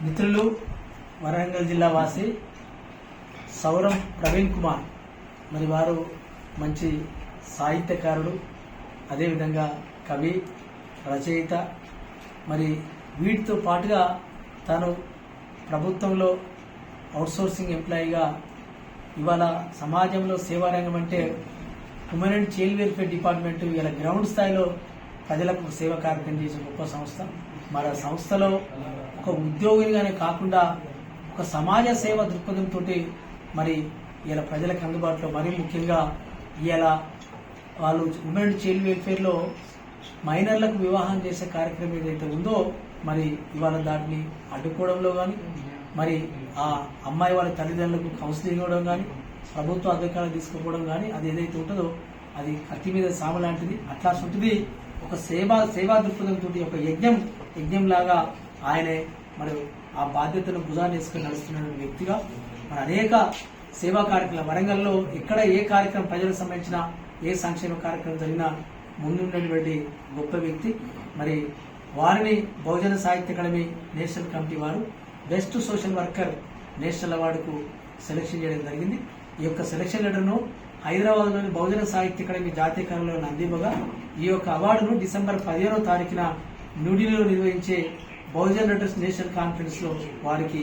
మిత్రులు వరంగల్ జిల్లా వాసి సౌరం ప్రవీణ్ కుమార్ మరి వారు మంచి సాహిత్యకారుడు, అదేవిధంగా కవి, రచయిత. మరి వీటితో పాటుగా తాను ప్రభుత్వంలో అవుట్సోర్సింగ్ ఎంప్లాయీగా ఇవాళ సమాజంలో సేవారంగం అంటే women and child welfare department ఇలా గ్రౌండ్ స్థాయిలో ప్రజలకు సేవా కార్యక్రమం చేసే గొప్ప సంస్థ. మరి ఆ సంస్థలో ఒక ఉద్యోగిగానే కాకుండా ఒక సమాజ సేవ దృక్పథంతో మరి ఇలా ప్రజలకు అందుబాటులో, మరీ ముఖ్యంగా ఇలా వాళ్ళు ఉమెన్ అండ్ చైల్డ్ వెల్ఫేర్లో మైనర్లకు వివాహం చేసే కార్యక్రమం ఏదైతే ఉందో మరి ఇవాళ దాన్ని అడ్డుకోవడంలో కానీ, మరి ఆ అమ్మాయి వాళ్ళ తల్లిదండ్రులకు కౌన్సిలింగ్ ఇవ్వడం కానీ, ప్రభుత్వ అధికారులు తీసుకుపోవడం కానీ, అది ఏదైతే ఉంటుందో అది కత్తి మీద సామ లాంటిది. అట్లాంటిది ఒక సేవా దృక్పథంతో ఒక యజ్ఞంలాగా ఆయనే మరి ఆ బాధ్యతను భుజాన్ని వేసుకుని నడుస్తున్న వ్యక్తిగా మరి అనేక సేవా కార్యక్రమాలు వరంగల్లో ఎక్కడ ఏ కార్యక్రమం ప్రజలకు సంబంధించిన ఏ సంక్షేమ కార్యక్రమం జరిగినా ముందున్నటువంటి గొప్ప వ్యక్తి. మరి వారిని Bahujan Sahitya academy national committee వారు బెస్ట్ సోషల్ వర్కర్ నేషనల్ అవార్డుకు సెలెక్షన్ చేయడం జరిగింది. ఈ యొక్క సెలెక్షన్ లెటర్ను హైదరాబాద్లోని బహుజన సాహిత్య అకాడమీ జాతీయ కార్యాలయంలో అందివ్వగా ఈ యొక్క అవార్డును డిసెంబర్ 15వ తారీఖున న్యూఢిల్లీలో నిర్వహించే బహుజన్ రైటర్స్ నేషనల్ కాన్ఫరెన్స్ లో వారికి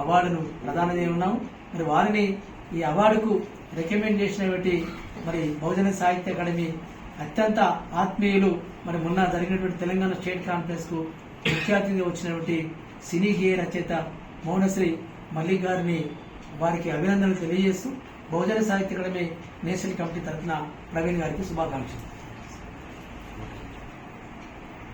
అవార్డును ప్రదానం చేయనున్నాము. మరి వారిని ఈ అవార్డుకు రికమెండ్ చేసినటువంటి మరి బహుజన సాహిత్య అకాడమీ అత్యంత ఆత్మీయులు, మరి మొన్న జరిగినటువంటి తెలంగాణ స్టేట్ కాన్ఫరెన్స్ కు ముఖ్య అతిథిగా వచ్చినటువంటి సినీ గేయ రచయిత మౌనశ్రీ మల్లిక్ గారిని వారికి అభినందనలు తెలియజేస్తూ బహుజన సాహిత్య అకాడమీ నేషనల్ కమిటీ తరఫున ప్రవీణ్ గారికి శుభాకాంక్షలు.